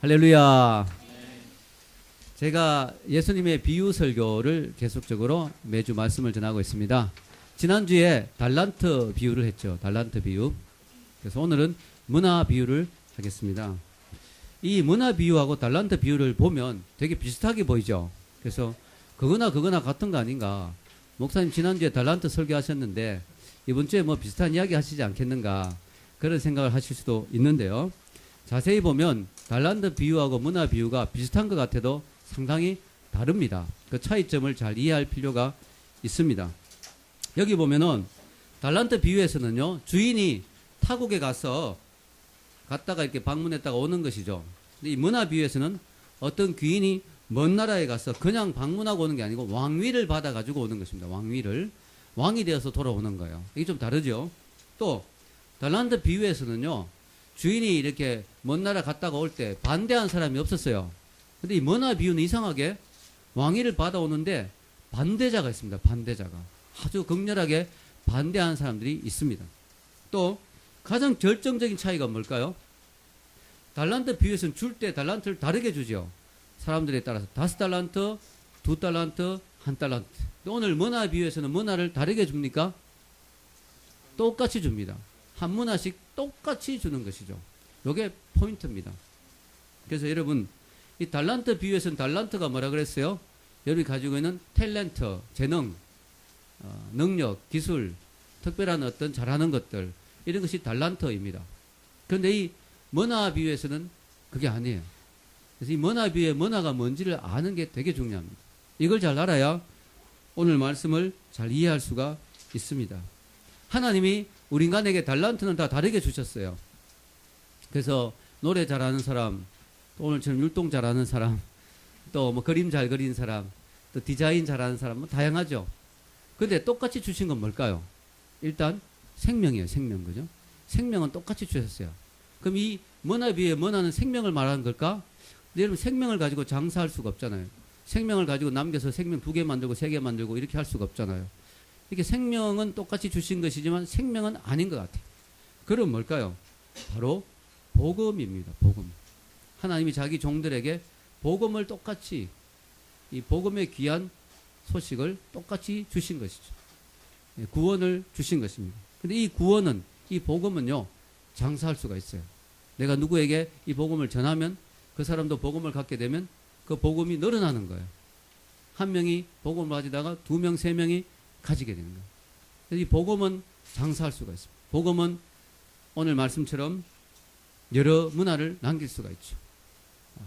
할렐루야. 제가 예수님의 비유 설교를 계속적으로 매주 말씀을 전하고 있습니다. 지난주에 달란트 비유를 했죠. 달란트 비유. 그래서 오늘은 문화 비유를 하겠습니다. 이 문화 비유하고 달란트 비유를 보면 되게 비슷하게 보이죠. 그래서 그거나 같은 거 아닌가. 목사님 지난주에 달란트 설교하셨는데 이번 주에 뭐 비슷한 이야기 하시지 않겠는가. 그런 생각을 하실 수도 있는데요. 자세히 보면 달란트 비유하고 문화 비유가 비슷한 것 같아도 상당히 다릅니다. 그 차이점을 잘 이해할 필요가 있습니다. 여기 보면은 달란트 비유에서는요, 주인이 타국에 갔다가 이렇게 방문했다가 오는 것이죠. 근데 이 문화 비유에서는 어떤 귀인이 먼 나라에 가서 그냥 방문하고 오는 게 아니고 왕위를 받아가지고 오는 것입니다. 왕위를. 왕이 되어서 돌아오는 거예요. 이게 좀 다르죠. 또 달란트 비유에서는요, 주인이 이렇게 먼 나라 갔다가 올 때 반대한 사람이 없었어요. 근데 이 문화 비유는 이상하게 왕위를 받아오는데 반대자가 있습니다. 반대자가. 아주 극렬하게 반대하는 사람들이 있습니다. 또 가장 결정적인 차이가 뭘까요? 달란트 비유에서는 줄 때 달란트를 다르게 주죠. 사람들에 따라서 5달란트, 2달란트, 1달란트. 오늘 문화 비유에서는 문화를 다르게 줍니까? 똑같이 줍니다. 한 문화씩 똑같이 주는 것이죠. 이게 포인트입니다. 그래서 여러분, 이 달란트 비유에서는 달란트가 뭐라 그랬어요? 여러분이 가지고 있는 탤런트, 재능, 능력, 기술, 특별한 어떤 잘하는 것들, 이런 것이 달란트입니다. 그런데 이 문화 비유에서는 그게 아니에요. 그래서 이 문화 비유의 문화가 뭔지를 아는 게 되게 중요합니다. 이걸 잘 알아야 오늘 말씀을 잘 이해할 수가 있습니다. 하나님이 우리 인간에게 달란트는 다 다르게 주셨어요. 그래서 노래 잘하는 사람, 또 오늘처럼 율동 잘하는 사람, 또 뭐 그림 잘 그리는 사람, 또 디자인 잘하는 사람, 뭐 다양하죠. 근데 똑같이 주신 건 뭘까요? 일단 생명이에요. 생명, 그죠? 생명은 똑같이 주셨어요. 그럼 이 문화비의 문화는 생명을 말하는 걸까? 근데 여러분, 생명을 가지고 장사할 수가 없잖아요. 생명을 가지고 남겨서 생명 2개 만들고 3개 만들고 이렇게 할 수가 없잖아요. 이렇게 생명은 똑같이 주신 것이지만 생명은 아닌 것 같아요. 그럼 뭘까요? 바로 복음입니다. 복음. 하나님이 자기 종들에게 복음을 똑같이, 이 복음의 귀한 소식을 똑같이 주신 것이죠. 구원을 주신 것입니다. 근데 이 구원은, 이 복음은요, 장사할 수가 있어요. 내가 누구에게 이 복음을 전하면 그 사람도 복음을 갖게 되면 그 복음이 늘어나는 거예요. 한 명이 복음을 가지다가 2명, 3명이 가지게 되는 거예요. 그래서 이 복음은 장사할 수가 있습니다. 복음은 오늘 말씀처럼 여러 문화를 남길 수가 있죠.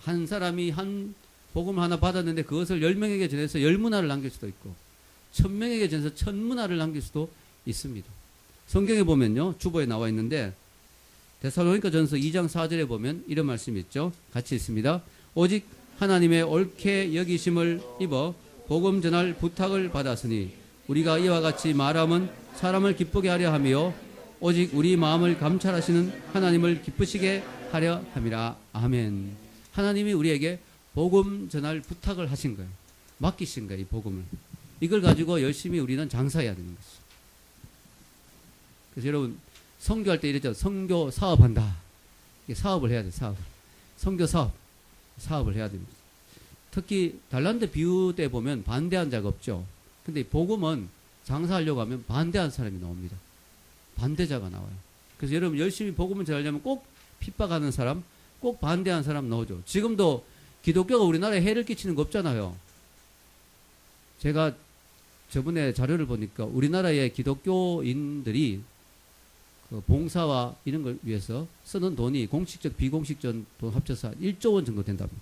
한 사람이 한 복음을 하나 받았는데 그것을 10명에게 전해서 10문화를 남길 수도 있고 1000명에게 전해서 1000문화를 남길 수도 있습니다. 성경에 보면요, 주보에 나와 있는데 데살로니가 전서 2장 4절에 보면 이런 말씀이 있죠. 같이 있습니다. 오직 하나님의 옳게 여기심을 입어 복음 전할 부탁을 받았으니 우리가 이와 같이 말함은 사람을 기쁘게 하려 하며 오직 우리 마음을 감찰하시는 하나님을 기쁘시게 하려 함이라. 아멘. 하나님이 우리에게 복음 전할 부탁을 하신 거예요. 맡기신 거예요. 이 복음을. 이걸 가지고 열심히 우리는 장사해야 되는 것이죠. 그래서 여러분, 선교할 때 이랬죠. 선교 사업한다. 사업을 해야 돼요. 선교 사업을 해야 됩니다. 특히 달란트 비유 때 보면 반대한 자가 없죠. 근데 복음은 장사하려고 하면 반대한 사람이 나옵니다. 반대자가 나와요. 그래서 여러분, 열심히 복음을 전하려면 꼭 핍박하는 사람, 꼭 반대하는 사람 나오죠. 지금도 기독교가 우리나라에 해를 끼치는 거 없잖아요. 제가 저번에 자료를 보니까 우리나라의 기독교인들이 그 봉사와 이런 걸 위해서 쓰는 돈이 공식적, 비공식적 돈 합쳐서 1조 원 정도 된답니다.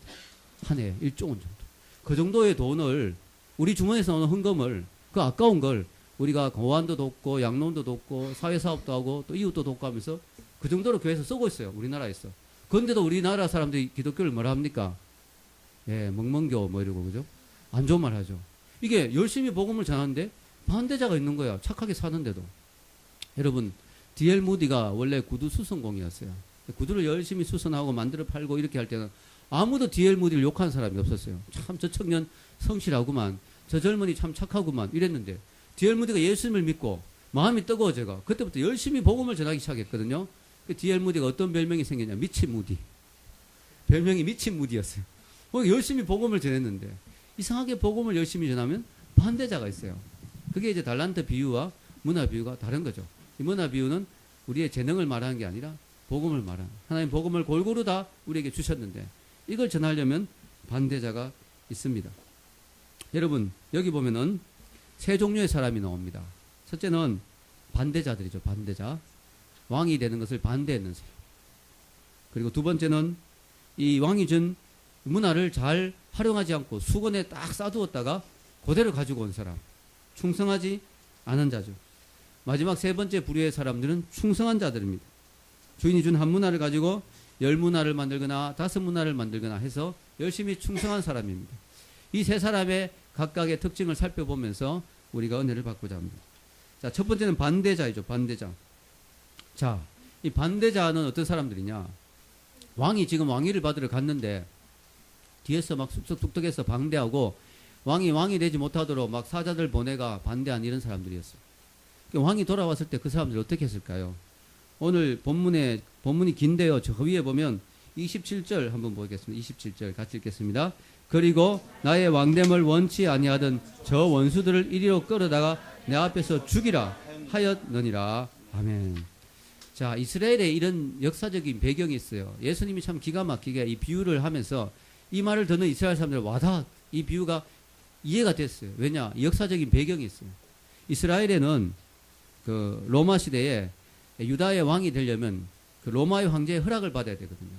한 해에 1조 원 정도. 그 정도의 돈을 우리 주머니에서 나오는 헌금을, 그 아까운 걸 우리가 고아원도 돕고 양로원도 돕고 사회사업도 하고 또 이웃도 돕고 하면서 그 정도로 교회에서 쓰고 있어요. 우리나라에서. 그런데도 우리나라 사람들이 기독교를 뭐라 합니까? 예, 멍멍교 뭐 이러고, 그죠? 안 좋은 말 하죠. 이게 열심히 복음을 전하는데 반대자가 있는 거야. 착하게 사는데도. 여러분, D.L. 무디가 원래 구두 수선공이었어요. 구두를 열심히 수선하고 만들어 팔고 이렇게 할 때는 아무도 D.L. 무디를 욕하는 사람이 없었어요. 참 저 청년 성실하구만, 저 젊은이 참 착하구만 이랬는데 D.L. 무디가 예수님을 믿고 마음이 뜨거워져가 그때부터 열심히 복음을 전하기 시작했거든요. D.L. 무디가 어떤 별명이 생겼냐? 미친 무디. 별명이 미친 무디였어요. 열심히 복음을 전했는데 이상하게 복음을 열심히 전하면 반대자가 있어요. 그게 이제 달란트 비유와 문화 비유가 다른 거죠. 이 문화 비유는 우리의 재능을 말하는 게 아니라 복음을 말하는, 하나님 복음을 골고루 다 우리에게 주셨는데 이걸 전하려면 반대자가 있습니다. 여러분 여기 보면은 세 종류의 사람이 나옵니다. 첫째는 반대자들이죠. 반대자. 왕이 되는 것을 반대했는 사람. 그리고 두 번째는 이 왕이 준 문화를 잘 활용하지 않고 수건에 딱 싸두었다가 그대로 가지고 온 사람. 충성하지 않은 자죠. 마지막 세 번째 부류의 사람들은 충성한 자들입니다. 주인이 준 한 문화를 가지고 10문화를 만들거나 5문화를 만들거나 해서 열심히 충성한 사람입니다. 이 세 사람의 각각의 특징을 살펴보면서 우리가 은혜를 받고자 합니다. 자, 첫 번째는 반대자이죠. 반대자. 자, 이 반대자는 어떤 사람들이냐? 왕이 지금 왕위를 받으러 갔는데 뒤에서 막 쑥쑥뚝뚝해서 반대하고 왕이 되지 못하도록 막 사자들 보내가 반대한 이런 사람들이었어요. 왕이 돌아왔을 때 그 사람들이 어떻게 했을까요? 오늘 본문이 긴데요. 저 위에 보면 27절 한번 보겠습니다. 27절 같이 읽겠습니다. 그리고 나의 왕됨을 원치 아니하던 저 원수들을 이리로 끌어다가 내 앞에서 죽이라 하였느니라. 아멘. 자, 이스라엘에 이런 역사적인 배경이 있어요. 예수님이 참 기가 막히게 이 비유를 하면서 이 말을 듣는 이스라엘 사람들 와닿아 이 비유가 이해가 됐어요. 왜냐? 역사적인 배경이 있어요. 이스라엘에는 그 로마 시대에 유다의 왕이 되려면 그 로마의 황제의 허락을 받아야 되거든요.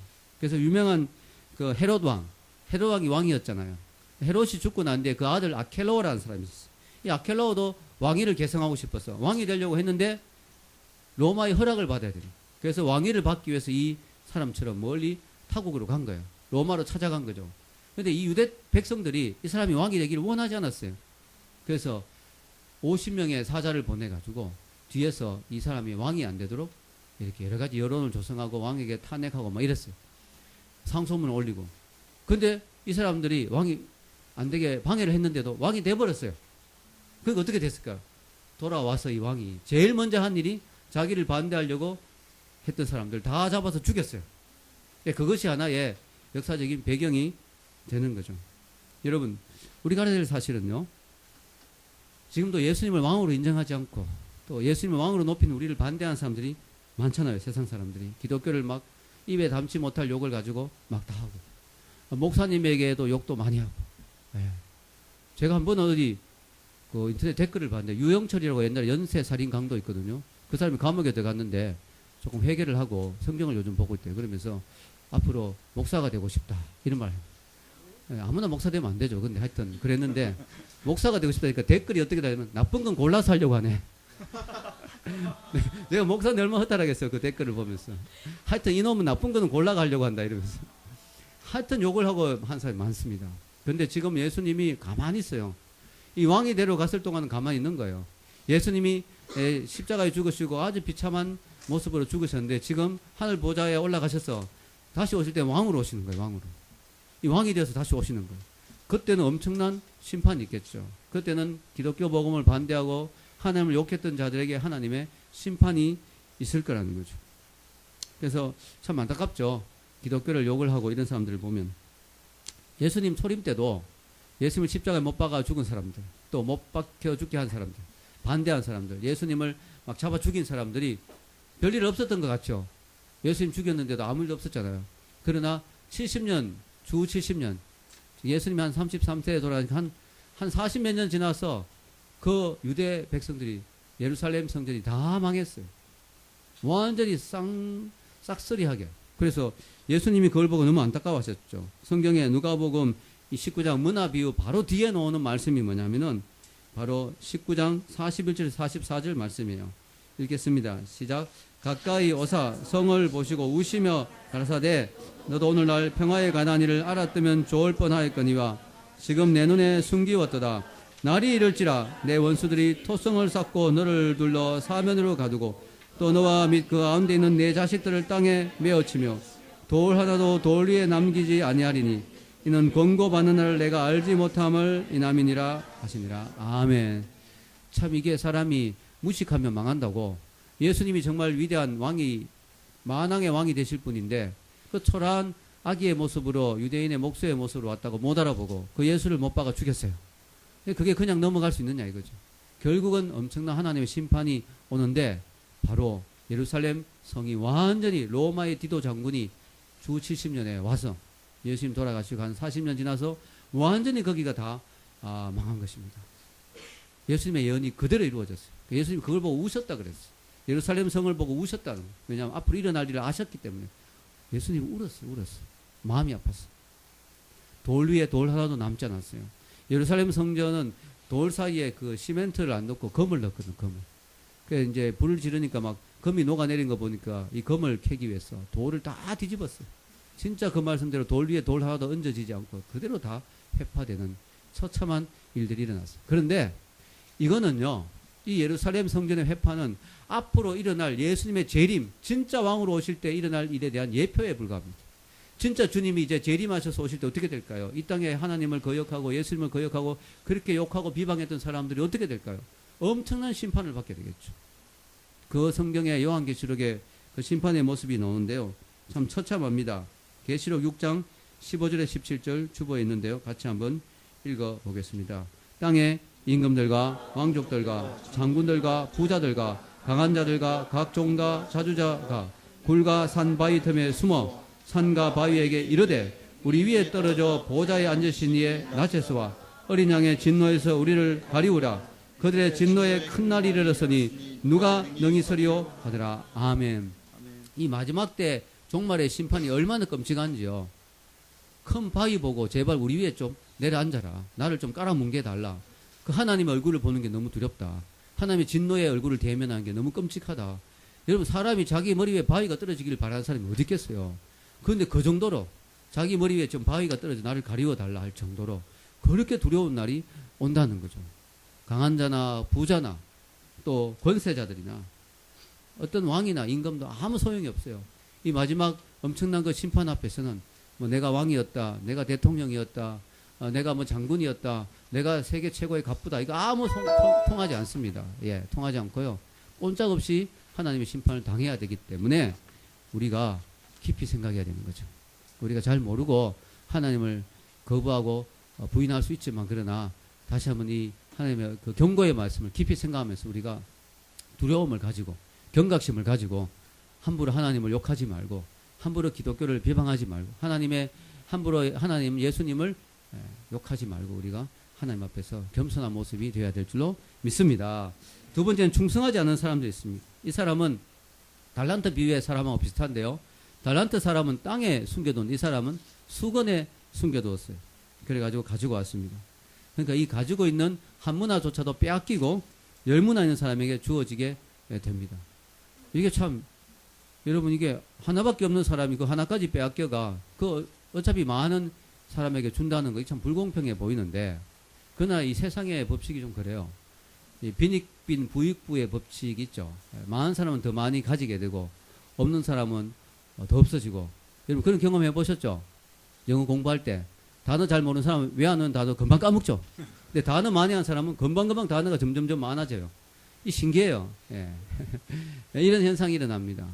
그래서 유명한 그 헤롯 왕이 왕이었잖아요. 헤롯이 죽고 난 뒤에 그 아들 아켈로라는 사람이 있었어요. 이 아켈로도 왕위를 계승하고 싶었어. 왕이 되려고 했는데 로마의 허락을 받아야 돼요. 그래서 왕위를 받기 위해서 이 사람처럼 멀리 타국으로 간 거예요. 로마로 찾아간 거죠. 그런데 이 유대 백성들이 이 사람이 왕이 되기를 원하지 않았어요. 그래서 50명의 사자를 보내가지고 뒤에서 이 사람이 왕이 안 되도록 이렇게 여러 가지 여론을 조성하고 왕에게 탄핵하고 막 이랬어요. 상소문을 올리고. 근데 이 사람들이 왕이 안 되게 방해를 했는데도 왕이 돼버렸어요. 그러니까 어떻게 됐을까요? 돌아와서 이 왕이 제일 먼저 한 일이 자기를 반대하려고 했던 사람들 다 잡아서 죽였어요. 그것이 하나의 역사적인 배경이 되는 거죠. 여러분, 우리가 알아야 될 사실은요, 지금도 예수님을 왕으로 인정하지 않고 또 예수님을 왕으로 높이는 우리를 반대하는 사람들이 많잖아요. 세상 사람들이. 기독교를 막 입에 담지 못할 욕을 가지고 막 다 하고. 목사님에게도 욕도 많이 하고. 네. 제가 한번 어디 그 인터넷 댓글을 봤는데 유영철이라고 옛날에 연쇄살인 강도 있거든요. 그 사람이 감옥에 들어갔는데 조금 회개를 하고 성경을 요즘 보고 있대요. 그러면서 앞으로 목사가 되고 싶다. 이런 말 해요. 네, 아무나 목사 되면 안 되죠. 근데 하여튼 그랬는데 목사가 되고 싶다니까 댓글이 어떻게 되냐면 나쁜 건 골라서 하려고 하네. 내가 목사는 얼마나 허탈하겠어요. 그 댓글을 보면서. 하여튼 이놈은 나쁜 거는 골라가려고 한다 이러면서. 하여튼 욕을 하고 한 사람이 많습니다. 그런데 지금 예수님이 가만히 있어요. 이 왕이 데려갔을 동안은 가만히 있는 거예요. 예수님이 십자가에 죽으시고 아주 비참한 모습으로 죽으셨는데 지금 하늘 보좌에 올라가셔서 다시 오실 때 왕으로 오시는 거예요. 왕으로. 이 왕이 되어서 다시 오시는 거예요. 그때는 엄청난 심판이 있겠죠. 그때는 기독교 복음을 반대하고 하나님을 욕했던 자들에게 하나님의 심판이 있을 거라는 거죠. 그래서 참 안타깝죠. 기독교를 욕을 하고 이런 사람들을 보면. 예수님 초림 때도 예수님을 십자가에 못 박아 죽은 사람들, 또 못 박혀 죽게 한 사람들, 반대한 사람들, 예수님을 막 잡아 죽인 사람들이 별일 없었던 것 같죠. 예수님 죽였는데도 아무 일도 없었잖아요. 그러나 70년, 주 70년, 예수님이 한 33세에 돌아가니까 한 40몇 년 지나서 그 유대 백성들이 예루살렘 성전이 다 망했어요. 완전히 싹쓸이하게. 그래서 예수님이 그걸 보고 너무 안타까워하셨죠. 성경에 누가복음 19장 문화 비유 바로 뒤에 나오는 말씀이 뭐냐면은 바로 19장 41절 44절 말씀이에요. 읽겠습니다. 시작. 가까이 오사 성을 보시고 우시며 가라사대 너도 오늘날 평화에 관한 일을 알았으면 좋을 뻔하였거니와 지금 내 눈에 숨기웠도다. 날이 이를지라 내 원수들이 토성을 쌓고 너를 둘러 사면으로 가두고 또 너와 및 그 가운데 있는 내 자식들을 땅에 메어치며 돌 하나도 돌 위에 남기지 아니하리니 이는 권고받는 날을 내가 알지 못함을 인함이니라 하시니라. 아멘. 참 이게 사람이 무식하면 망한다고. 예수님이 정말 위대한 왕이 만왕의 왕이 되실 분인데 그 초라한 아기의 모습으로 유대인의 목수의 모습으로 왔다고 못 알아보고 그 예수를 못 박아 죽였어요. 그게 그냥 넘어갈 수 있느냐 이거죠. 결국은 엄청난 하나님의 심판이 오는데 바로 예루살렘 성이 완전히 로마의 디도 장군이 주 70년에 와서 예수님 돌아가시고 한 40년 지나서 완전히 거기가 다 망한 것입니다. 예수님의 예언이 그대로 이루어졌어요. 예수님 그걸 보고 우셨다 그랬어요. 예루살렘 성을 보고 우셨다는 거예요. 왜냐하면 앞으로 일어날 일을 아셨기 때문에. 예수님 울었어요. 마음이 아팠어요. 돌 위에 돌 하나도 남지 않았어요. 예루살렘 성전은 돌 사이에 그 시멘트를 안 넣고 검을 넣거든, 검을. 그래서 이제 불을 지르니까 막 검이 녹아내린 거 보니까 이 검을 캐기 위해서 돌을 다 뒤집었어요. 진짜 그 말씀대로 돌 위에 돌 하나도 얹어지지 않고 그대로 다 회파되는 처참한 일들이 일어났어요. 그런데 이거는요, 이 예루살렘 성전의 회파는 앞으로 일어날 예수님의 재림, 진짜 왕으로 오실 때 일어날 일에 대한 예표에 불과합니다. 진짜 주님이 이제 재림하셔서 오실 때 어떻게 될까요? 이 땅에 하나님을 거역하고 예수님을 거역하고 그렇게 욕하고 비방했던 사람들이 어떻게 될까요? 엄청난 심판을 받게 되겠죠. 그 성경의 요한계시록에 그 심판의 모습이 나오는데요. 참 처참합니다. 계시록 6장 15절에 17절 주보에 있는데요. 같이 한번 읽어보겠습니다. 땅에 임금들과 왕족들과 장군들과 부자들과 강한 자들과 각 종과 자주자가 굴과 산 바위 틈에 숨어 산과 바위에게 이르되 우리 위에 떨어져 보좌에 앉으신 이의 나체스와 어린 양의 진노에서 우리를 가리우라. 그들의 진노에 큰 날이 이르렀으니 누가 능히 서리오 하더라. 아멘. 이 마지막 때 종말의 심판이 얼마나 끔찍한지요. 큰 바위 보고 제발 우리 위에 좀 내려앉아라. 나를 좀 깔아뭉개 달라. 그 하나님의 얼굴을 보는 게 너무 두렵다. 하나님의 진노의 얼굴을 대면하는 게 너무 끔찍하다. 여러분, 사람이 자기 머리 위에 바위가 떨어지기를 바라는 사람이 어디 있겠어요. 그런데 그 정도로 자기 머리 위에 좀 바위가 떨어져 나를 가리워달라 할 정도로 그렇게 두려운 날이 온다는 거죠. 강한 자나 부자나 또 권세자들이나 어떤 왕이나 임금도 아무 소용이 없어요. 이 마지막 엄청난 그 심판 앞에서는 뭐 내가 왕이었다, 내가 대통령이었다, 내가 뭐 장군이었다, 내가 세계 최고의 갑부다, 이거 아무 통하지 않습니다. 예, 통하지 않고요. 꼼짝없이 하나님의 심판을 당해야 되기 때문에 우리가 깊이 생각해야 되는 거죠. 우리가 잘 모르고 하나님을 거부하고 부인할 수 있지만, 그러나 다시 한번 이 하나님의 그 경고의 말씀을 깊이 생각하면서 우리가 두려움을 가지고 경각심을 가지고 함부로 하나님을 욕하지 말고 함부로 기독교를 비방하지 말고 함부로 하나님 예수님을 욕하지 말고 우리가 하나님 앞에서 겸손한 모습이 되어야 될 줄로 믿습니다. 두 번째는 충성하지 않은 사람도 있습니다. 이 사람은 달란트 비유의 사람하고 비슷한데요. 달란트 사람은 땅에 숨겨둔 이 사람은 수건에 숨겨두었어요. 그래가지고 가지고 왔습니다. 그러니까 이 가지고 있는 한 문화조차도 빼앗기고 열 문화 있는 사람에게 주어지게 됩니다. 이게 참, 여러분, 이게 하나밖에 없는 사람이 그 하나까지 빼앗겨가 그 어차피 많은 사람에게 준다는 거 참 불공평해 보이는데, 그러나 이 세상의 법칙이 좀 그래요. 이 빈익빈 부익부의 법칙이 있죠. 많은 사람은 더 많이 가지게 되고 없는 사람은 더 없어지고. 여러분 그런 경험 해보셨죠? 영어 공부할 때 단어 잘 모르는 사람은 외우는 단어 금방 까먹죠. 근데 단어 많이 한 사람은 금방금방 단어가 점점점 많아져요. 이 신기해요. 예. 이런 현상이 일어납니다.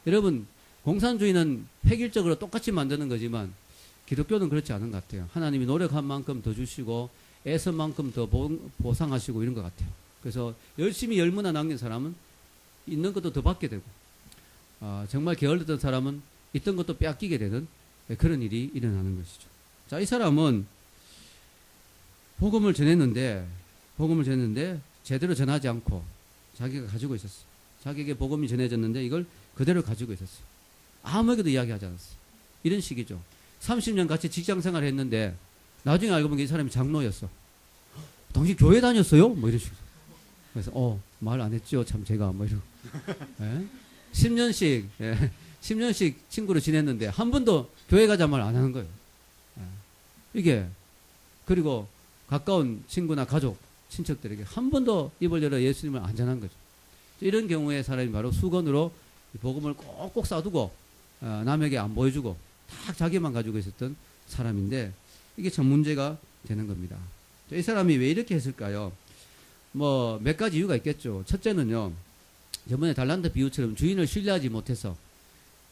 여러분, 공산주의는 획일적으로 똑같이 만드는 거지만 기독교는 그렇지 않은 것 같아요. 하나님이 노력한 만큼 더 주시고 애쓴 만큼 더 보상하시고 이런 것 같아요. 그래서 열심히 열문화 남긴 사람은 있는 것도 더 받게 되고, 정말 게을렀던 사람은 있던 것도 빼앗기게 되는 그런 일이 일어나는 것이죠. 자, 이 사람은 복음을 전했는데 제대로 전하지 않고 자기가 가지고 있었어요. 자기에게 복음이 전해졌는데 이걸 그대로 가지고 있었어요. 아무에게도 이야기하지 않았어요. 이런 식이죠. 30년 같이 직장 생활을 했는데 나중에 알고 보니까 이 사람이 장로였어. 당신 교회 다녔어요? 뭐 이런 식으로. 그래서 말 안 했죠. 참 제가 뭐 이러고. 예? 10년씩 친구로 지냈는데 한 번도 교회 가자 말 안 하는 거예요. 예. 이게, 그리고 가까운 친구나 가족, 친척들에게 한 번도 입을 열어 예수님을 안 전한 거죠. 이런 경우에 사람이 바로 수건으로 복음을 꼭꼭 싸두고 남에게 안 보여주고 딱 자기만 가지고 있었던 사람인데, 이게 참 문제가 되는 겁니다. 이 사람이 왜 이렇게 했을까요? 뭐 몇 가지 이유가 있겠죠. 첫째는요, 저번에 달란트 비유처럼 주인을 신뢰하지 못해서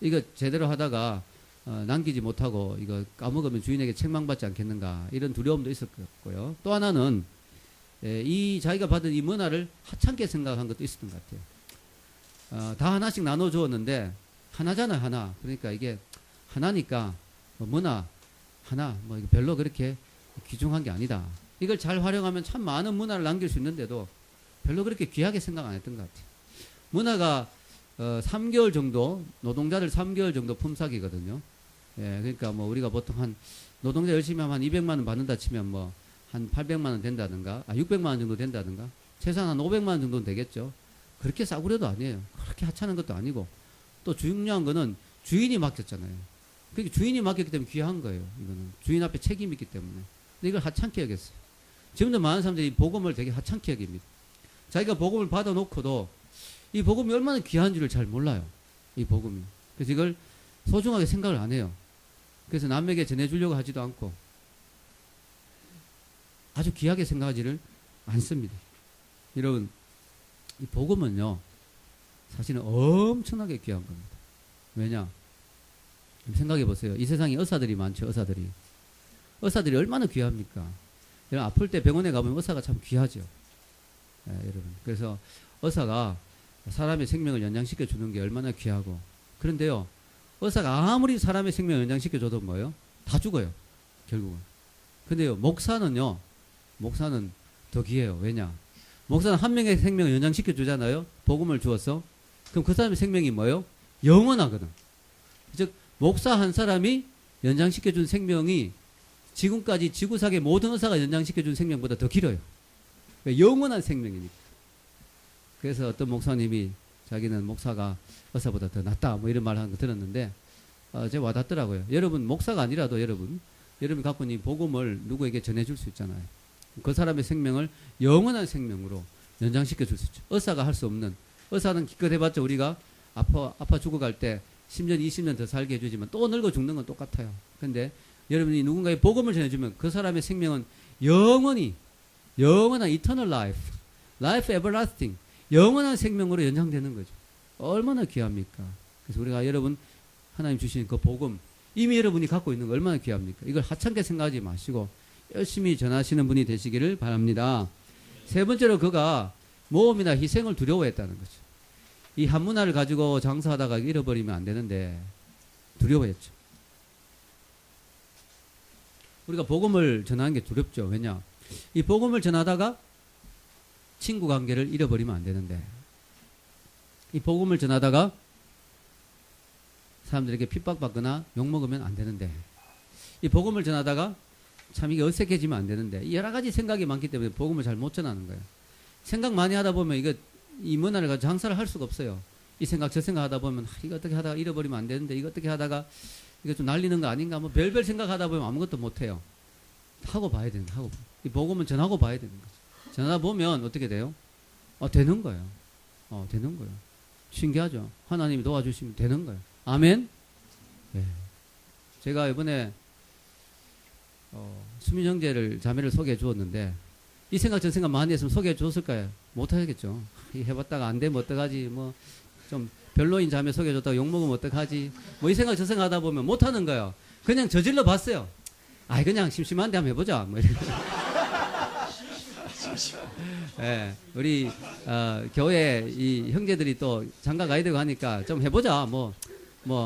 이거 제대로 하다가 남기지 못하고 이거 까먹으면 주인에게 책망받지 않겠는가 이런 두려움도 있었고요. 또 하나는 이 자기가 받은 이 문화를 하찮게 생각한 것도 있었던 것 같아요. 다 하나씩 나눠 주었는데 하나잖아요, 하나. 그러니까 이게 하나니까 문화 하나 뭐 이거 별로 그렇게 귀중한 게 아니다. 이걸 잘 활용하면 참 많은 문화를 남길 수 있는데도 별로 그렇게 귀하게 생각 안 했던 것 같아요. 문화가 3개월 정도, 노동자들 3개월 정도 품삯이거든요. 예, 그러니까 뭐 우리가 보통 한 노동자 열심히 하면 한 200만 원 받는다 치면 뭐 한 800만 원 된다든가, 600만 원 정도 된다든가, 최소한 한 500만 원 정도는 되겠죠. 그렇게 싸구려도 아니에요. 그렇게 하찮은 것도 아니고, 또 중요한 거는 주인이 맡겼잖아요. 그러니까 주인이 맡겼기 때문에 귀한 거예요. 이거는 주인 앞에 책임이 있기 때문에. 근데 이걸 하찮게 여겼어요. 지금도 많은 사람들이 복음을 되게 하찮게 여깁니다. 자기가 복음을 받아놓고도 이 복음이 얼마나 귀한 줄을 잘 몰라요. 이 복음이. 그래서 이걸 소중하게 생각을 안 해요. 그래서 남에게 전해주려고 하지도 않고 아주 귀하게 생각하지를 않습니다. 여러분, 이 복음은요, 사실은 엄청나게 귀한 겁니다. 왜냐? 생각해 보세요. 이 세상에 의사들이 많죠, 의사들이. 의사들이 얼마나 귀합니까? 여러분, 아플 때 병원에 가보면 의사가 참 귀하죠. 네, 여러분. 그래서 의사가 사람의 생명을 연장시켜 주는 게 얼마나 귀하고. 그런데요, 의사가 아무리 사람의 생명을 연장시켜 줘도 뭐예요? 다 죽어요. 결국은. 근데요, 목사는 더 귀해요. 왜냐? 목사는 한 명의 생명을 연장시켜 주잖아요. 복음을 주어서. 그럼 그 사람의 생명이 뭐예요? 영원하거든. 즉, 목사 한 사람이 연장시켜 준 생명이 지금까지 지구상의 모든 의사가 연장시켜 준 생명보다 더 길어요. 영원한 생명이니까. 그래서 어떤 목사님이 자기는 목사가 의사보다 더 낫다 뭐 이런 말 하는 거 들었는데 제가 와닿더라고요. 여러분 목사가 아니라도 여러분이 갖고 있는 복음을 누구에게 전해줄 수 있잖아요. 그 사람의 생명을 영원한 생명으로 연장시켜 줄 수 있죠. 의사가 할 수 없는, 의사는 기껏 해봤자 우리가 아파 죽어갈 때 10년 20년 더 살게 해주지만 또 늙어 죽는 건 똑같아요. 근데 여러분이 누군가의 복음을 전해주면 그 사람의 생명은 영원한 eternal life everlasting, 영원한 생명으로 연장되는 거죠. 얼마나 귀합니까? 그래서 우리가 여러분 하나님 주신 그 복음, 이미 여러분이 갖고 있는 거 얼마나 귀합니까? 이걸 하찮게 생각하지 마시고 열심히 전하시는 분이 되시기를 바랍니다. 세 번째로 그가 모험이나 희생을 두려워했다는 거죠. 이 한 문화를 가지고 장사하다가 잃어버리면 안 되는데 두려워했죠. 우리가 복음을 전하는 게 두렵죠. 왜냐? 이 복음을 전하다가 친구 관계를 잃어버리면 안 되는데, 이 복음을 전하다가 사람들에게 핍박받거나 욕먹으면 안 되는데, 이 복음을 전하다가 참 이게 어색해지면 안 되는데, 여러 가지 생각이 많기 때문에 복음을 잘 못 전하는 거예요. 생각 많이 하다 보면 이 문화를 가지고 장사를 할 수가 없어요. 이 생각 저 생각 하다 보면 이거 어떻게 하다가 잃어버리면 안 되는데, 이거 어떻게 하다가 이거 좀 날리는 거 아닌가, 뭐 별별 생각하다 보면 아무것도 못 해요. 하고 봐야 되는 거예요. 이 복음은 전하고 봐야 되는 거죠. 전하다 보면 어떻게 돼요? 되는 거예요. 되는 거예요. 신기하죠? 하나님이 도와주시면 되는 거예요. 아멘? 네. 제가 이번에 수민 형제를, 자매를 소개해 주었는데, 이 생각 저 생각 많이 했으면 소개해 줬을까요? 못 하겠죠. 해봤다가 안 되면 어떡하지, 뭐 좀 별로인 자매 소개해 줬다가 욕먹으면 어떡하지, 뭐 이 생각 저 생각 하다 보면 못 하는 거예요. 그냥 저질러 봤어요. 그냥 심심한데 한번 해보자, 뭐 이렇게. 네, 우리 교회 이 형제들이 또 장가 가야 되고 하니까 좀 해보자, 뭐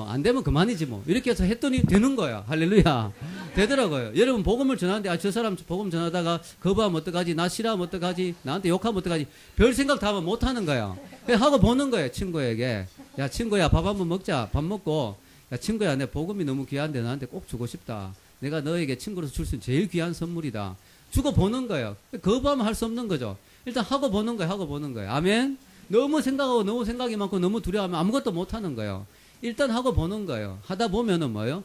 안 되면 그만이지 뭐, 이렇게 해서 했더니 되는 거야. 할렐루야. 되더라고요. 여러분 복음을 전하는데 저 사람 복음 전하다가 거부하면 어떡하지, 나 싫어하면 어떡하지, 나한테 욕하면 어떡하지, 별 생각 다 하면 못하는 거야. 그냥 하고 보는 거예요. 친구에게, 야 친구야 밥 한번 먹자. 밥 먹고, 야 친구야 내 복음이 너무 귀한데 너한테 꼭 주고 싶다. 내가 너에게 친구로서 줄 수 있는 제일 귀한 선물이다. 주고 보는 거예요. 거부하면 할 수 없는 거죠. 일단 하고 보는 거예요. 아멘. 너무 생각하고 너무 생각이 많고 너무 두려워하면 아무것도 못 하는 거예요. 일단 하고 보는 거예요. 하다 보면은 뭐예요?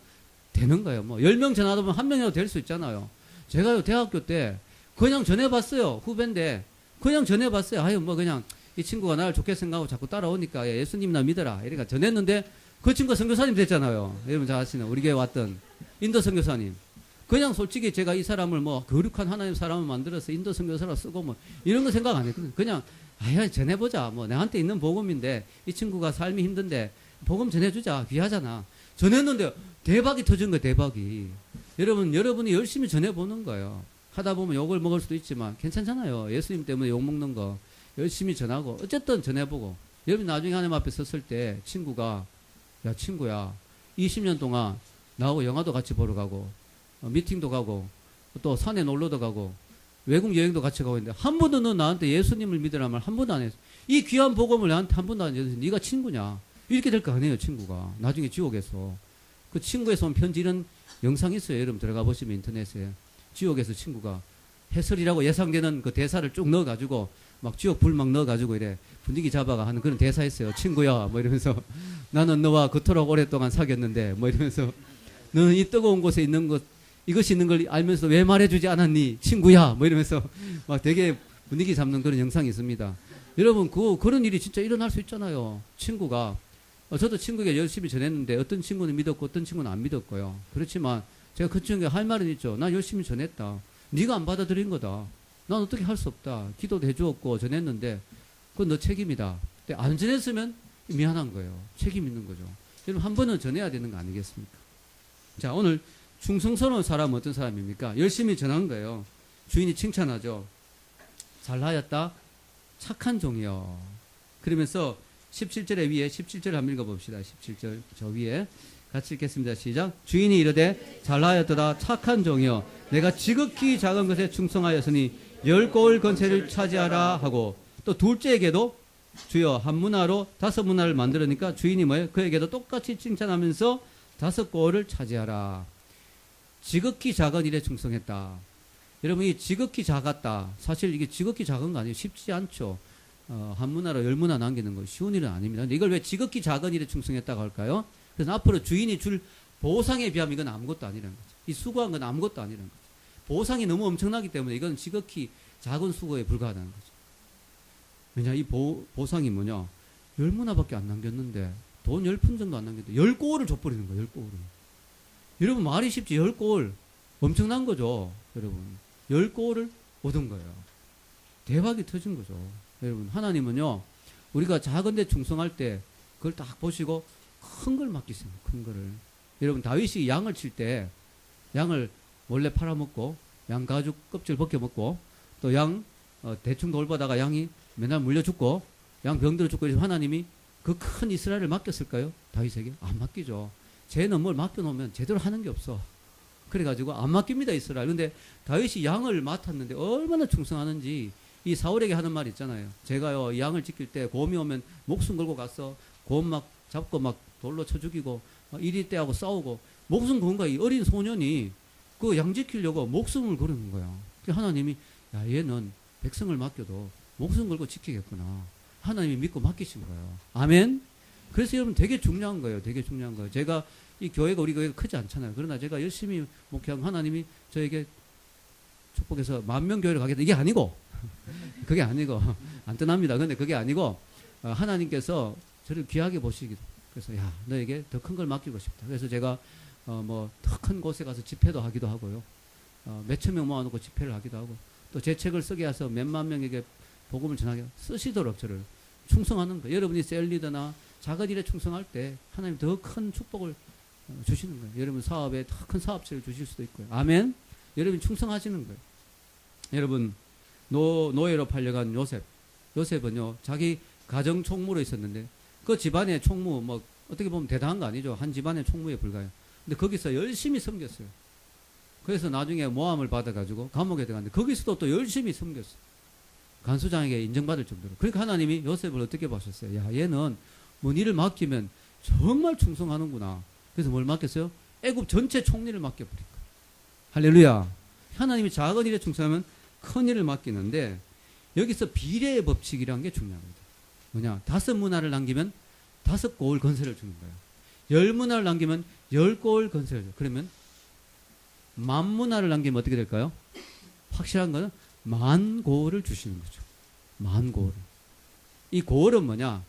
되는 거예요. 뭐 10명 전하다 보면 한 명이라도 될 수 있잖아요. 제가요 대학교 때 그냥 전해봤어요. 후배인데 그냥 전해봤어요. 뭐 그냥 이 친구가 나를 좋게 생각하고 자꾸 따라오니까 예수님 나 믿어라. 이러니까 전했는데 그 친구가 선교사님 됐잖아요. 여러분 잘 아시는 우리 교회 왔던 인도 선교사님. 그냥 솔직히 제가 이 사람을 뭐 거룩한 하나님 사람을 만들어서 인도 선교사로 쓰고 뭐 이런 거 생각 안 했거든요. 그냥 전해보자. 뭐 내한테 있는 복음인데 이 친구가 삶이 힘든데 복음 전해주자. 귀하잖아. 전했는데 대박이 터진 거예요. 대박이. 여러분이 열심히 전해보는 거예요. 하다 보면 욕을 먹을 수도 있지만 괜찮잖아요. 예수님 때문에 욕 먹는 거 열심히 전하고 어쨌든 전해보고. 여러분 나중에 하나님 앞에 섰을 때 친구가 야 친구야 20년 동안 나하고 영화도 같이 보러 가고 미팅도 가고 또 산에 놀러도 가고 외국 여행도 같이 가고 있는데 한 번도 너 나한테 예수님을 믿으라 말 한 번도 안 했어. 이 귀한 복음을 나한테 한 번도 안 했어. 네가 친구냐? 이렇게 될 거 아니에요. 친구가 나중에 지옥에서 그 친구에서 온 편지 이런 영상이 있어요. 여러분 들어가 보시면 인터넷에 지옥에서 친구가 해설이라고 예상되는 그 대사를 쭉 넣어가지고 막 지옥 불 막 넣어가지고 이래 분위기 잡아가 하는 그런 대사 있어요. 친구야 뭐 이러면서 나는 너와 그토록 오랫동안 사귀었는데 뭐 이러면서 너는 이 뜨거운 곳에 있는 것 이것이 있는 걸 알면서 왜 말해주지 않았니 친구야 뭐 이러면서 막 되게 분위기 잡는 그런 영상이 있습니다. 여러분 그런 일이 진짜 일어날 수 있잖아요. 친구가 저도 친구에게 열심히 전했는데 어떤 친구는 믿었고 어떤 친구는 안 믿었고요. 그렇지만 제가 그 친구에게 할 말은 있죠. 나 열심히 전했다. 네가 안 받아들인 거다. 난 어떻게 할 수 없다. 기도도 해주었고 전했는데 그건 너 책임이다. 근데 안 전했으면 미안한 거예요. 책임 있는 거죠. 여러분 한 번은 전해야 되는 거 아니겠습니까? 자 오늘 충성스러운 사람은 어떤 사람입니까? 열심히 전한 거예요. 주인이 칭찬하죠. 잘하였다. 착한 종이요. 그러면서 17절에 위에 17절 한번 읽어봅시다. 17절 저 위에 같이 읽겠습니다. 시작. 주인이 이르되 잘하였도다 착한 종이요 내가 지극히 작은 것에 충성하였으니 10고을 건세를 차지하라 하고 또 둘째에게도 주여 한 문화로 5문화를 만들으니까 주인이 뭐예요? 그에게도 똑같이 칭찬하면서 5고을을 차지하라. 지극히 작은 일에 충성했다. 여러분 이 지극히 작았다. 사실 이게 지극히 작은 거 아니에요. 쉽지 않죠. 한 문화로 10문화 남기는 거 쉬운 일은 아닙니다. 근데 이걸 왜 지극히 작은 일에 충성했다고 할까요? 그래서 앞으로 주인이 줄 보상에 비하면 이건 아무것도 아니라는 거죠. 이 수고한 건 아무것도 아니라는 거죠. 보상이 너무 엄청나기 때문에 이건 지극히 작은 수고에 불과하다는 거죠. 왜냐 이 보상이 뭐냐 10문화밖에 안 남겼는데 돈 10푼 정도 안 남겼는데 10고을을 줘버리는 거예요. 10고을을. 여러분 말이 쉽지 10고을 엄청난 거죠. 여러분 10고을을 얻은 거예요. 대박이 터진 거죠. 여러분 하나님은요 우리가 작은 데 충성할 때 그걸 딱 보시고 큰 걸 맡기십니다. 큰 거를. 여러분 다윗이 양을 칠 때 양을 몰래 팔아먹고 양 가죽 껍질 벗겨먹고 또 양 대충 돌보다가 양이 맨날 물려 죽고 양 병들어 죽고 이래서 하나님이 그 큰 이스라엘을 맡겼을까요? 다윗에게? 안 맡기죠. 쟤는 뭘 맡겨놓으면 제대로 하는 게 없어. 그래가지고 안 맡깁니다 이스라엘. 근데 다윗이 양을 맡았는데 얼마나 충성하는지 이 사울에게 하는 말 있잖아요. 제가요 양을 지킬 때 곰이 오면 목숨 걸고 가서 곰 막 잡고 막 돌로 쳐 죽이고 이리 때하고 싸우고 목숨 건 거야. 이 어린 소년이 그 양 지키려고 목숨을 거는 거야. 하나님이 야 얘는 백성을 맡겨도 목숨 걸고 지키겠구나. 하나님이 믿고 맡기신 거예요. 아멘. 그래서 여러분 되게 중요한 거예요. 되게 중요한 거예요. 제가 이 교회가 우리 교회가 크지 않잖아요. 그러나 제가 열심히 목회하고 하나님이 저에게 축복해서 10,000명 교회를 가겠다. 이게 아니고 그게 아니고 안 떠납니다. 근데 그게 아니고 하나님께서 저를 귀하게 보시기도. 그래서 야 너에게 더 큰 걸 맡기고 싶다. 그래서 제가 뭐 더 큰 곳에 가서 집회도 하기도 하고요. 몇천 명 모아놓고 집회를 하기도 하고 또 제 책을 쓰게 해서 몇만 명에게 복음을 전하게 쓰시도록 저를 충성하는 거예요. 여러분이 셀리더나 작은 일에 충성할 때 하나님 더 큰 축복을 주시는 거예요. 여러분 사업에 더 큰 사업체를 주실 수도 있고요. 아멘. 여러분이 충성하시는 거예요. 여러분 노예로 팔려간 요셉은요 자기 가정 총무로 있었는데 그 집안의 총무 뭐 어떻게 보면 대단한 거 아니죠. 한 집안의 총무에 불과해요. 근데 거기서 열심히 섬겼어요. 그래서 나중에 모함을 받아가지고 감옥에 들어갔는데 거기서도 또 열심히 섬겼어요. 간수장에게 인정받을 정도로. 그러니까 하나님이 요셉을 어떻게 보셨어요? 야 얘는 뭔 일을 맡기면 정말 충성하는구나. 그래서 뭘 맡겼어요? 애굽 전체 총리를 맡겨버린 거예요. 할렐루야. 하나님이 작은 일에 충성하면 큰 일을 맡기는데 여기서 비례의 법칙이라는 게 중요합니다. 뭐냐? 5문화를 남기면 5고을 건세를 주는 거예요. 10문화를 남기면 10고을 건세를 줘요. 그러면 10,000문화를 남기면 어떻게 될까요? 확실한 거는 10,000고을을 주시는 거죠. 10,000고을을. 이 고을은 뭐냐?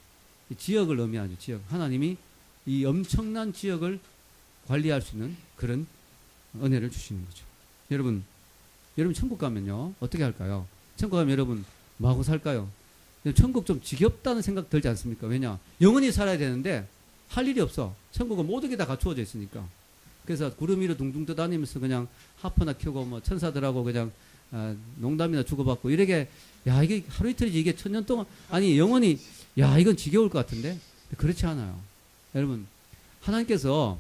이 지역을 의미하죠. 지역. 하나님이 이 엄청난 지역을 관리할 수 있는 그런 은혜를 주시는 거죠. 여러분 천국 가면요 어떻게 할까요? 천국 가면 여러분 뭐하고 살까요? 천국 좀 지겹다는 생각 들지 않습니까? 왜냐? 영원히 살아야 되는데 할 일이 없어. 천국은 모든 게 다 갖추어져 있으니까. 그래서 구름 위로 둥둥 떠다니면서 그냥 하프나 켜고 뭐 천사들하고 그냥 농담이나 주고받고 이렇게 야 이게 하루 이틀이지 이게 천년 동안 아니 영원히 야 이건 지겨울 것 같은데 그렇지 않아요. 여러분 하나님께서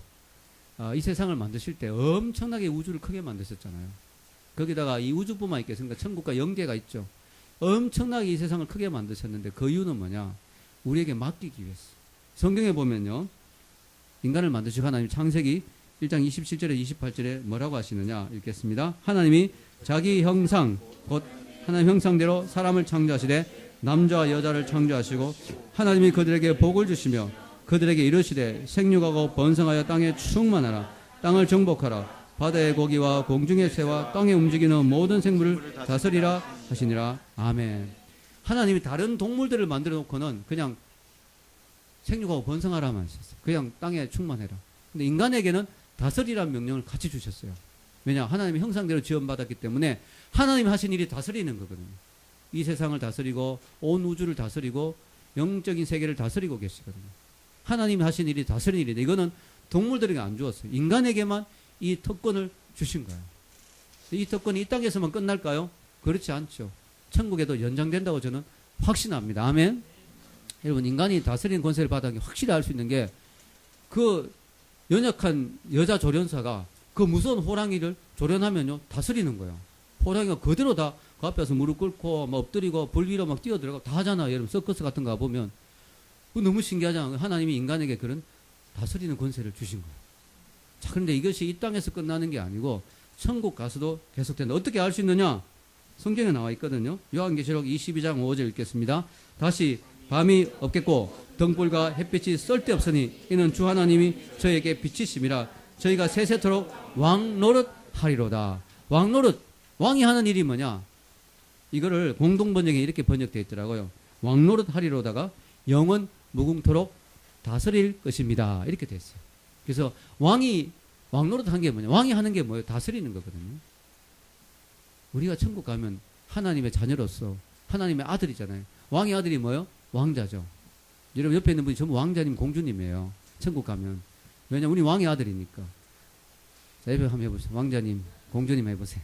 이 세상을 만드실 때 엄청나게 우주를 크게 만드셨잖아요. 거기다가 이 우주뿐만 있겠습니까? 천국과 영계가 있죠. 엄청나게 이 세상을 크게 만드셨는데 그 이유는 뭐냐? 우리에게 맡기기 위해서. 성경에 보면요. 인간을 만드시고 하나님 창세기 1장 27절에 28절에 뭐라고 하시느냐 읽겠습니다. 하나님이 자기 형상 곧 하나님 형상대로 사람을 창조하시되 남자와 여자를 창조하시고 하나님이 그들에게 복을 주시며 그들에게 이르시되 생육하고 번성하여 땅에 충만하라 땅을 정복하라 바다의 고기와 공중의 새와 땅에 움직이는 모든 생물을 다스리라 하시니라. 아멘. 하나님이 다른 동물들을 만들어 놓고는 그냥 생육하고 번성하라만 하셨어요. 그냥 땅에 충만해라. 근데 인간에게는 다스리라는 명령을 같이 주셨어요. 왜냐? 하나님의 형상대로 지원받았기 때문에 하나님이 하신 일이 다스리는 거거든요. 이 세상을 다스리고 온 우주를 다스리고 영적인 세계를 다스리고 계시거든요. 하나님이 하신 일이 다스리는 일인데 이거는 동물들에게 안 주었어요. 인간에게만 이 특권을 주신 거예요. 이 특권이 이 땅에서만 끝날까요? 그렇지 않죠. 천국에도 연장된다고 저는 확신합니다. 아멘. 여러분 인간이 다스리는 권세를 받은 게 확실히 알 수 있는 게 그 연약한 여자 조련사가 그 무서운 호랑이를 조련하면요 다스리는 거예요. 호랑이가 그대로 다 그 앞에서 무릎 꿇고 막 엎드리고 불 위로 막 뛰어들어가고 다 하잖아요. 여러분 서커스 같은 거 보면 너무 신기하잖아요. 하나님이 인간에게 그런 다스리는 권세를 주신 거예요. 자, 그런데 이것이 이 땅에서 끝나는 게 아니고 천국 가서도 계속된다. 어떻게 알 수 있느냐? 성경에 나와 있거든요. 요한계시록 22장 5절 읽겠습니다. 다시 밤이 없겠고 등불과 햇빛이 쓸데없으니 이는 주 하나님이 저에게 비치심이라 저희가 세세토록 왕노릇 하리로다. 왕노릇, 왕이 하는 일이 뭐냐? 이거를 공동번역에 이렇게 번역되어 있더라고요. 왕노릇 하리로다가 영원 무궁토록 다스릴 것입니다. 이렇게 되어 있어요. 그래서 왕이 왕노릇 한 게 뭐냐? 왕이 하는 게 뭐예요? 다스리는 거거든요. 우리가 천국 가면 하나님의 자녀로서 하나님의 아들이잖아요. 왕의 아들이 뭐예요? 왕자죠. 여러분 옆에 있는 분이 전부 왕자님, 공주님이에요. 천국 가면. 왜냐면 우리 왕의 아들이니까. 자, 옆에 한번 해보세요. 왕자님, 공주님 해보세요.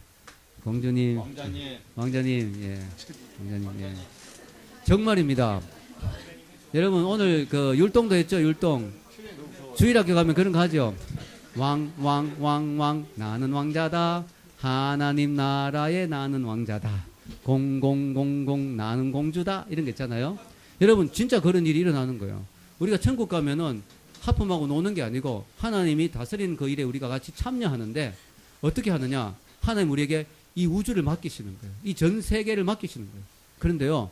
공주님. 왕자님, 예. 왕자님, 예. 정말입니다. 여러분 오늘 그 율동도 했죠? 율동. 주일학교 가면 그런 거 하죠? 왕 나는 왕자다. 하나님 나라에 나는 왕자다. 공공 나는 공주다. 이런 거 있잖아요. 여러분 진짜 그런 일이 일어나는 거예요. 우리가 천국 가면은 하품하고 노는 게 아니고 하나님이 다스리는 그 일에 우리가 같이 참여하는데 어떻게 하느냐? 하나님 우리에게 이 우주를 맡기시는 거예요. 이 전 세계를 맡기시는 거예요. 그런데요.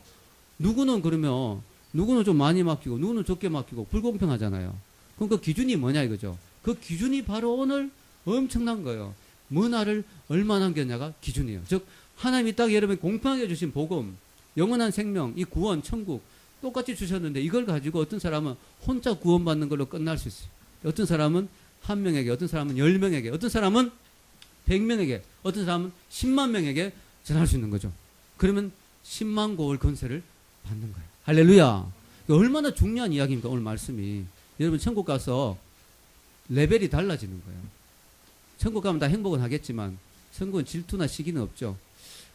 누구는 그러면 누구는 좀 많이 맡기고 누구는 적게 맡기고 불공평하잖아요. 그럼 그 기준이 뭐냐 이거죠. 그 기준이 바로 오늘 엄청난 거예요. 문화를 얼마나 남겼냐가 기준이에요. 즉 하나님이 딱 여러분이 공평하게 주신 복음, 영원한 생명, 이 구원, 천국 똑같이 주셨는데 이걸 가지고 어떤 사람은 혼자 구원받는 걸로 끝날 수 있어요. 어떤 사람은 한 명에게, 어떤 사람은 10명에게, 어떤 사람은 100명에게, 어떤 사람은 10만 명에게 전할 수 있는 거죠. 그러면 10만 고을 권세를 받는 거예요. 할렐루야. 얼마나 중요한 이야기입니까 오늘 말씀이. 여러분 천국 가서 레벨이 달라지는 거예요. 천국 가면 다 행복은 하겠지만 천국은 질투나 시기는 없죠.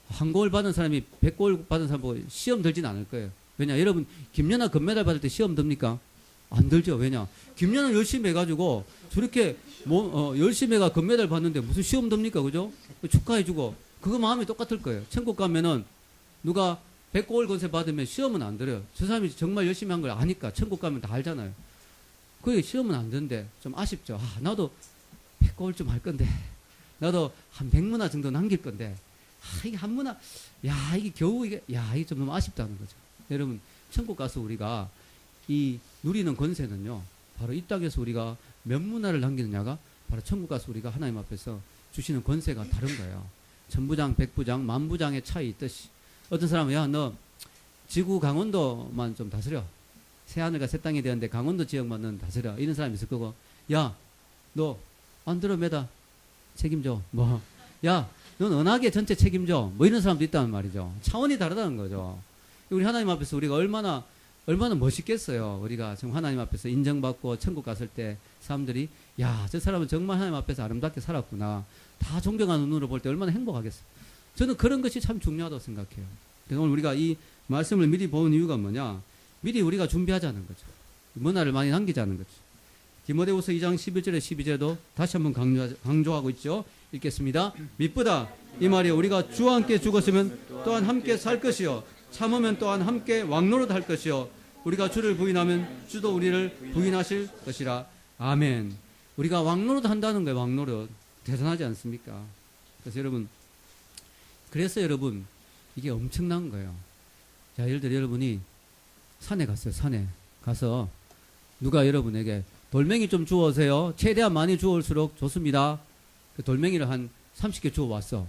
한 고을 받은 사람이 100고을 받은 사람 보고 시험 들진 않을 거예요. 왜냐? 여러분 김연아 금메달 받을 때 시험 듭니까? 안 들죠. 왜냐? 김연아 열심히 해가지고 저렇게 열심히 해가 금메달 받는데 무슨 시험 듭니까? 그죠? 축하해주고 그거 마음이 똑같을 거예요. 천국 가면은 누가 100고을 권세 받으면 시험은 안 들어요. 저 사람이 정말 열심히 한 걸 아니까 천국 가면 다 알잖아요. 그게 시험은 안 되는데 좀 아쉽죠. 아, 나도 100고을 좀 할 건데 나도 한 100문화 정도 남길 건데 이게 한 문화 이게 겨우 이게 좀 너무 아쉽다는 거죠. 여러분 천국 가서 우리가 이 누리는 권세는요 바로 이 땅에서 우리가 몇 문화를 남기느냐가 바로 천국 가서 우리가 하나님 앞에서 주시는 권세가 다른 거예요. 천부장, 백부장, 만부장의 차이 있듯이 어떤 사람은 야 너 지구 강원도만 좀 다스려. 새하늘과 새 땅이 되었는데 강원도 지역만 넌 다스려. 이런 사람이 있을 거고 야 너 안드로메다 책임져. 뭐 야 넌 은하계 전체 책임져. 뭐 이런 사람도 있다는 말이죠. 차원이 다르다는 거죠. 우리 하나님 앞에서 우리가 얼마나 얼마나 멋있겠어요. 우리가 지금 하나님 앞에서 인정받고 천국 갔을 때 사람들이 야, 저 사람은 정말 하나님 앞에서 아름답게 살았구나. 다 존경하는 눈으로 볼 때 얼마나 행복하겠어요. 저는 그런 것이 참 중요하다고 생각해요. 그래서 오늘 우리가 이 말씀을 미리 보는 이유가 뭐냐? 미리 우리가 준비하자는 거죠. 문화를 많이 남기자는 거죠. 디모데후서 2장 11절에 12절에도 다시 한번 강조하고 있죠. 읽겠습니다. 미쁘다 이 말이 우리가 주와 함께 죽었으면 또한 함께 살 것이요 참으면 또한 함께 왕노릇 할 것이요 우리가 주를 부인하면 주도 우리를 부인하실 것이라. 아멘. 우리가 왕노릇 한다는 거예요. 왕노릇. 대단하지 않습니까? 그래서 여러분 이게 엄청난 거예요. 자, 예를 들어 여러분이 산에 갔어요. 산에 가서 누가 여러분에게 돌멩이 좀 주워오세요. 최대한 많이 주워올수록 좋습니다. 그 돌멩이를 한 30개 주워왔어.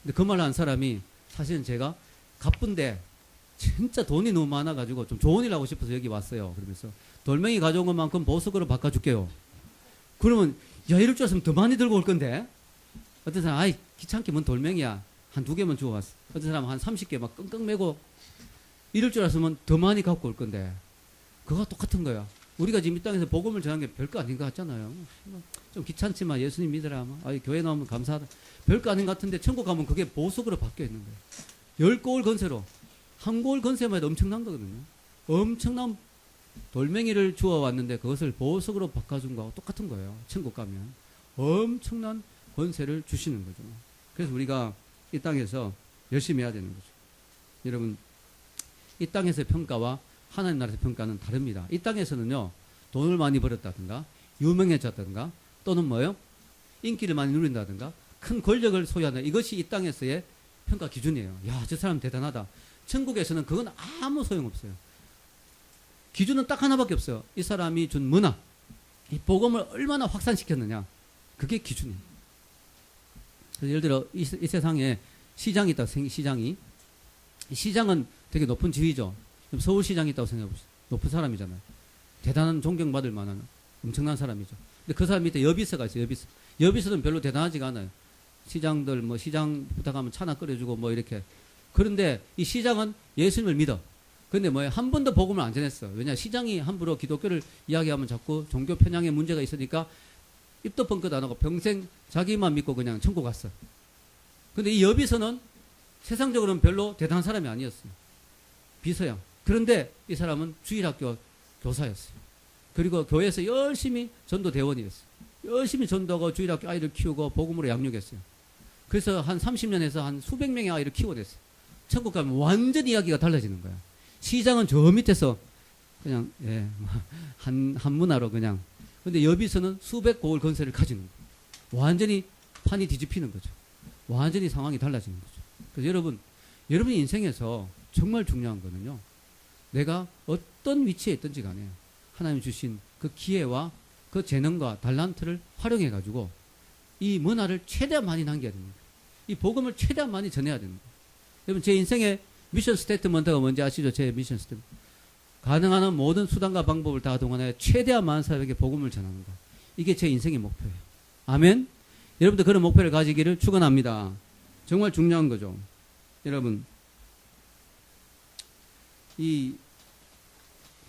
근데 그 말을 한 사람이 사실은 제가 가쁜데 진짜 돈이 너무 많아가지고 좀 좋은 일 하고 싶어서 여기 왔어요. 그러면서 돌멩이 가져온 것만큼 보석으로 바꿔줄게요. 그러면 야, 이럴 줄 알았으면 더 많이 들고 올 건데. 어떤 사람 아이 귀찮게 뭔 돌멩이야. 한 2개만 주워왔어. 어떤 사람은 한 30개 막 끙끙 매고 이럴 줄 알았으면 더 많이 갖고 올 건데. 그거 똑같은 거야. 우리가 지금 이 땅에서 복음을 전하는 게 별거 아닌 것 같잖아요. 좀 귀찮지만 예수님 믿으라. 교회 나오면 감사하다. 별거 아닌 것 같은데 천국 가면 그게 보석으로 바뀌어 있는 거예요. 10고을 건세로. 한 고을 건세만 해도 엄청난 거거든요. 엄청난 돌멩이를 주워왔는데 그것을 보석으로 바꿔준 거하고 똑같은 거예요. 천국 가면. 엄청난 권세를 주시는 거죠. 그래서 우리가 이 땅에서 열심히 해야 되는 거죠. 여러분, 이 땅에서의 평가와 하나님 나라에서 평가는 다릅니다. 이 땅에서는요, 돈을 많이 벌었다든가, 유명해졌다든가, 또는 뭐요? 인기를 많이 누린다든가, 큰 권력을 소유한다. 이것이 이 땅에서의 평가 기준이에요. 야, 저 사람 대단하다. 천국에서는 그건 아무 소용없어요. 기준은 딱 하나밖에 없어요. 이 사람이 준 문화, 이 복음을 얼마나 확산시켰느냐. 그게 기준이에요. 그래서 예를 들어, 이 세상에 시장이 있다, 시장이. 시장은 되게 높은 지위죠. 서울시장이 있다고 생각해보세요. 높은 사람이잖아요. 대단한 존경받을 만한 엄청난 사람이죠. 근데 그 사람 밑에 여비서가 있어요. 여비서. 여비서는 별로 대단하지가 않아요. 시장들 뭐 시장 부탁하면 차나 끓여주고 뭐 이렇게. 그런데 이 시장은 예수님을 믿어. 근데 뭐예요? 한 번도 복음을 안 전했어. 왜냐? 시장이 함부로 기독교를 이야기하면 자꾸 종교 편향에 문제가 있으니까 입도 뻥끗 안 하고 평생 자기만 믿고 그냥 천국 갔어. 근데 이 여비서는 세상적으로는 별로 대단한 사람이 아니었어요. 비서야. 그런데 이 사람은 주일학교 교사였어요. 그리고 교회에서 열심히 전도대원이었어요. 열심히 전도하고 주일학교 아이를 키우고 복음으로 양육했어요. 그래서 한 30년 해서 한 수백 명의 아이를 키워냈어요. 천국 가면 완전히 이야기가 달라지는 거야. 시장은 저 밑에서 그냥 한 문화로 그냥. 근데 여비서는 수백 고을 건세를 가지는 거예요. 완전히 판이 뒤집히는 거죠. 완전히 상황이 달라지는 거죠. 그래서 여러분 인생에서 정말 중요한 거는요. 내가 어떤 위치에 있든지 간에 하나님 주신 그 기회와 그 재능과 달란트를 활용해 가지고 이 문화를 최대한 많이 남겨야 됩니다. 이 복음을 최대한 많이 전해야 됩니다. 여러분 제 인생의 미션 스테이트먼트가 뭔지 아시죠? 제 미션 스테이트먼트. 가능한 한 모든 수단과 방법을 다 동원하여 최대한 많은 사람에게 복음을 전하는다. 이게 제 인생의 목표예요. 아멘? 여러분도 그런 목표를 가지기를 축원합니다. 정말 중요한 거죠. 여러분 이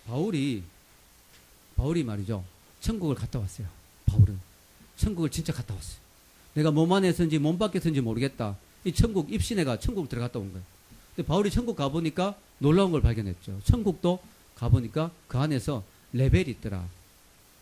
바울이 말이죠. 천국을 갔다 왔어요. 바울은 천국을 진짜 갔다 왔어요. 내가 몸 안에서인지 몸 밖에서인지 모르겠다. 이 천국 입신애가 천국을 들어갔다 온 거예요. 근데 바울이 천국 가보니까 놀라운 걸 발견했죠. 천국도 가보니까 그 안에서 레벨이 있더라.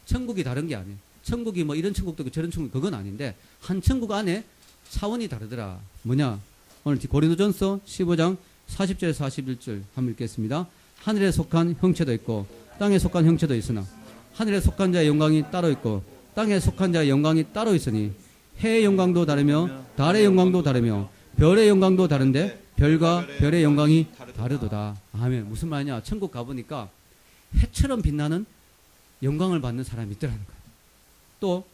천국이 다른 게 아니에요. 천국이 뭐 이런 천국도 있고 저런 천국 그건 아닌데 한 천국 안에 차원이 다르더라. 뭐냐? 오늘 고린도전서 15장 40절 41절 한번 읽겠습니다. 하늘에 속한 형체도 있고 땅에 속한 형체도 있으나 하늘에 속한 자의 영광이 따로 있고 땅에 속한 자의 영광이 따로 있으니 해의 영광도 다르며 달의 영광도 다르며 별의 영광도 다른데 별과 별의 영광이 다르도다. 아멘. 무슨 말이냐? 천국 가보니까 해처럼 빛나는 영광을 받는 사람이 있더라는 거예요. 또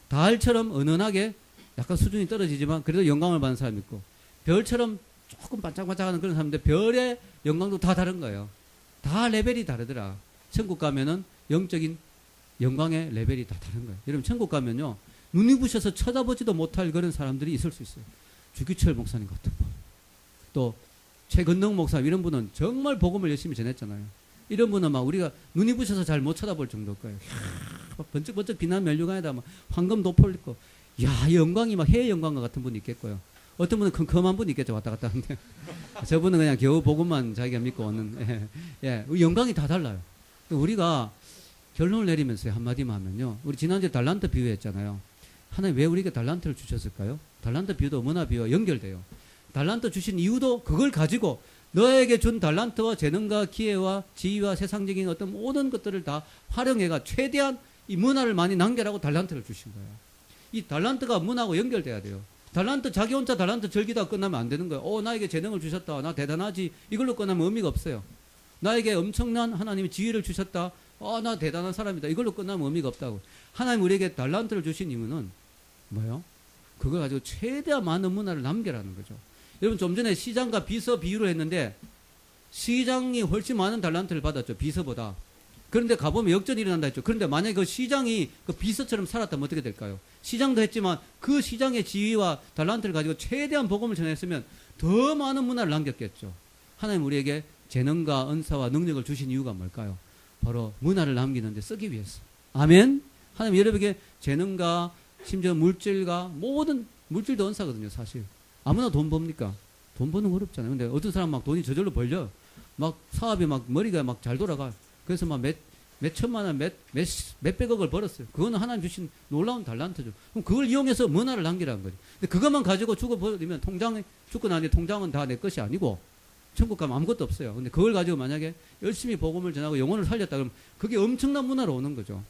달처럼 은은하게 약간 수준이 떨어지지만 그래도 영광을 받는 사람이 있고 별처럼 조금 반짝반짝하는 그런 사람인데 별의 영광도 다 다른 거예요. 다 레벨이 다르더라. 천국 가면은 영적인 영광의 레벨이 다 다른 거예요. 여러분 천국 가면요 눈이 부셔서 쳐다보지도 못할 그런 사람들이 있을 수 있어요. 주기철 목사님 같은 분, 또 최건능 목사님 이런 분은 정말 복음을 열심히 전했잖아요. 이런 분은 막 우리가 눈이 부셔서 잘 못 쳐다볼 정도일 거예요. 막 번쩍번쩍 빛나는 멸류관에다 막 황금 도포를 입고, 야, 영광이 막 해의 영광과 같은 분이 있겠고요. 어떤 분은 컴컴한 분이 있겠죠. 왔다 갔다 하는데. 저분은 그냥 겨우 복음만 자기가 믿고 오는, 영광이 다 달라요. 우리가 결론을 내리면서 한마디만 하면요. 우리 지난주에 달란트 비유했잖아요. 하나님 왜 우리에게 달란트를 주셨을까요? 달란트 비유도 문화 비유와 연결돼요. 달란트 주신 이유도 그걸 가지고 너에게 준 달란트와 재능과 기회와 지위와 세상적인 어떤 모든 것들을 다 활용해가 최대한 이 문화를 많이 남겨라고 달란트를 주신 거예요. 이 달란트가 문화하고 연결돼야 돼요. 달란트 자기 혼자 달란트 즐기다 끝나면 안 되는 거예요. 나에게 재능을 주셨다. 나 대단하지. 이걸로 끝나면 의미가 없어요. 나에게 엄청난 하나님의 지위를 주셨다. 나 대단한 사람이다. 이걸로 끝나면 의미가 없다고. 하나님 우리에게 달란트를 주신 이유는 뭐예요? 그걸 가지고 최대한 많은 문화를 남겨라는 거죠. 여러분 좀 전에 시장과 비서 비유를 했는데 시장이 훨씬 많은 달란트를 받았죠. 비서보다. 그런데 가보면 역전이 일어난다 했죠. 그런데 만약에 그 시장이 그 비서처럼 살았다면 어떻게 될까요? 시장도 했지만 그 시장의 지위와 달란트를 가지고 최대한 복음을 전했으면 더 많은 문화를 남겼겠죠. 하나님 우리에게 재능과 은사와 능력을 주신 이유가 뭘까요? 바로 문화를 남기는데 쓰기 위해서. 아멘? 하나님 여러분에게 재능과 심지어 물질과 모든 물질도 은사거든요. 사실. 아무나 돈 법니까? 돈 버는 거 어렵잖아요. 근데 어떤 사람 막 돈이 저절로 벌려. 막 사업이 막 머리가 막 잘 돌아가. 그래서 막 몇 천만 원, 몇백억을 벌었어요. 그거는 하나님 주신 놀라운 달란트죠. 그럼 그걸 이용해서 문화를 남기라는 거죠. 근데 그것만 가지고 죽어버리면 죽고 나니 통장은 다 내 것이 아니고 천국 가면 아무것도 없어요. 근데 그걸 가지고 만약에 열심히 복음을 전하고 영혼을 살렸다 그러면 그게 엄청난 문화로 오는 거죠.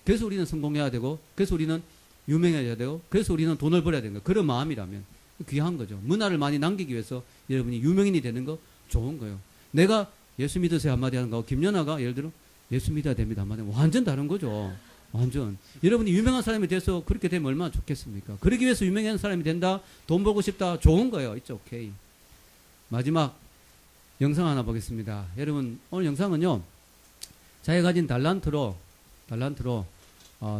그래서 우리는 성공해야 되고, 그래서 우리는 유명해야 되고, 그래서 우리는 돈을 벌어야 되는 거. 그런 마음이라면 귀한 거죠. 문화를 많이 남기기 위해서 여러분이 유명인이 되는 거 좋은 거예요. 내가 예수 믿으세요 한마디 하는 거, 김연아가 예를 들어 예수 믿어야 됩니다 한마디 하면 완전 다른 거죠. 완전. 여러분이 유명한 사람이 돼서 그렇게 되면 얼마나 좋겠습니까? 그러기 위해서 유명한 사람이 된다, 돈 벌고 싶다, 좋은 거예요. It's okay. 마지막 영상 하나 보겠습니다. 여러분 오늘 영상은요, 자기가 가진 달란트로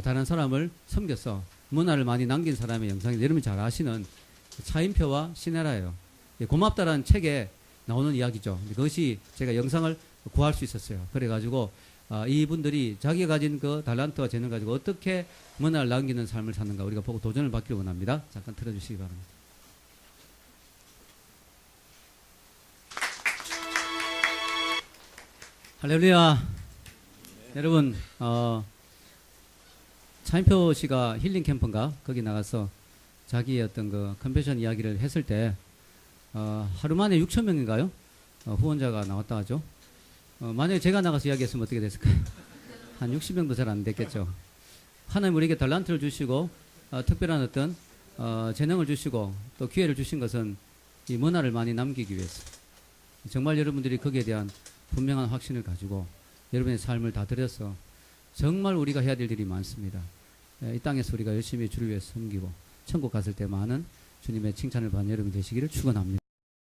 다른 사람을 섬겨서 문화를 많이 남긴 사람의 영상인데, 여러분이 잘 아시는 차인표와 시네라예요. 고맙다라는 책에 나오는 이야기죠. 그것이 제가 영상을 구할 수 있었어요. 그래가지고 이분들이 자기가 가진 그 달란트와 재능 가지고 어떻게 문화를 남기는 삶을 사는가 우리가 보고 도전을 받기를 원합니다. 잠깐 틀어주시기 바랍니다. 할렐루야. 여러분 차인표 씨가 힐링 캠프인가 거기 나가서 자기의 어떤 그 컨벤션 이야기를 했을 때 하루 만에 6천 명인가요? 후원자가 나왔다 하죠. 만약에 제가 나가서 이야기했으면 어떻게 됐을까요? 한 60명도 잘 안 됐겠죠. 하나님 우리에게 달란트를 주시고 특별한 어떤 재능을 주시고 또 기회를 주신 것은 이 문화를 많이 남기기 위해서. 정말 여러분들이 거기에 대한 분명한 확신을 가지고 여러분의 삶을 다 들여서 정말 우리가 해야 될 일이 많습니다. 이 땅에서 우리가 열심히 주를 위해 섬기고 천국 갔을 때 많은 주님의 칭찬을 받는 여러분 되시기를 축원합니다.